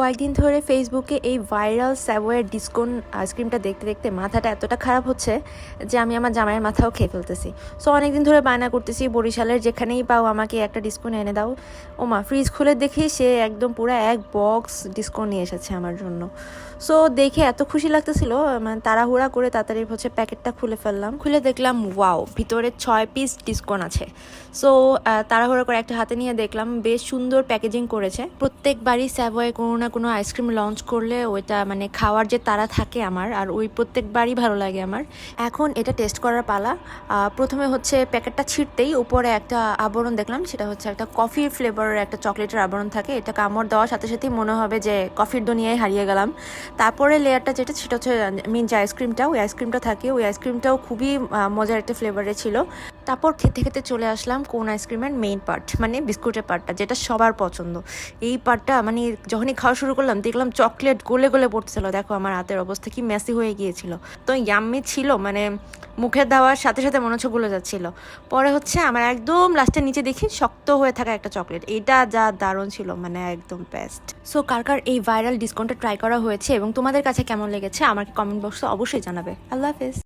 কয়েকদিন ধরে ফেসবুকে এই ভাইরাল স্যাভয়ের ডিসকন আইসক্রিমটা দেখতে দেখতে মাথাটা এতটা খারাপ হচ্ছে যে আমি আমার জামাইয়ের মাথাও খেয়ে ফেলতেছি। সো অনেকদিন ধরে বায়না করতেছি বরিশালের যেখানেই পাও আমাকে একটা ডিসকন এনে দাও। ওমা ফ্রিজ খুলে দেখি সে একদম পুরো এক বক্স ডিসকন নিয়ে এসেছে আমার জন্য। সো দেখে এত খুশি লাগতেছিল, মানে তাড়াহুড়া করে তাড়াতাড়ি প্যাকেটটা খুলে ফেললাম। খুলে দেখলাম ওয়াও, ভিতরে 6 পিস ডিসকন আছে। সো তাড়াহুড়া করে একটা হাতে নিয়ে দেখলাম, বেশ সুন্দর প্যাকেজিং করেছে। প্রত্যেকবারই স্যাভয়ে কোনো না কোনো আইসক্রিম লঞ্চ করলে ওইটা মানে খাওয়ার যে তাড়া থাকে আমার, আর ওই প্রত্যেকবারই ভালো লাগে আমার। এখন এটা টেস্ট করার পালা। প্রথমে হচ্ছে প্যাকেটটা ছিঁড়তেই উপরে একটা আবরণ দেখলাম, সেটা হচ্ছে একটা কফির ফ্লেভারের একটা চকলেটের আবরণ থাকে। এটা কামড় দেওয়ার সাথে সাথেই মনে হবে যে কফির দুনিয়ায় হারিয়ে গেলাম। তারপরে লেয়ারটা যেটা, সেটা হচ্ছে মিন যে আইসক্রিমটা, ওই আইসক্রিমটা থাকে, ওই আইসক্রিমটাও খুবই মজার একটা ফ্লেভারের ছিল। তারপর খেতে খেতে চলে আসলাম কোন আইসক্রিমের মেইন পার্ট, মানে বিস্কুটের পার্টটা, যেটা সবার পছন্দ। এই পার্টটা মানে যখনই খাওয়া শুরু করলাম দেখলাম চকলেট গলে গলে পড়তেছিল। দেখো আমার হাতের অবস্থা কি মেসি হয়ে গিয়েছিল। তো ইয়াম্মি ছিল, মানে মুখে দেওয়ার সাথে সাথে মনে হচ্ছে গলে যাচ্ছিল। পরে হচ্ছে আমার একদম লাস্টের নিচে দেখি শক্ত হয়ে থাকা একটা চকলেট, এটা যা দারুণ ছিল, মানে একদম বেস্ট। সো কার কার এই ভাইরাল ডিসকনটা ট্রাই করা হয়েছে এবং তোমাদের কাছে কেমন লেগেছে আমাকে কমেন্ট বক্সে অবশ্যই জানাবে। আল্লাহ হাফেজ।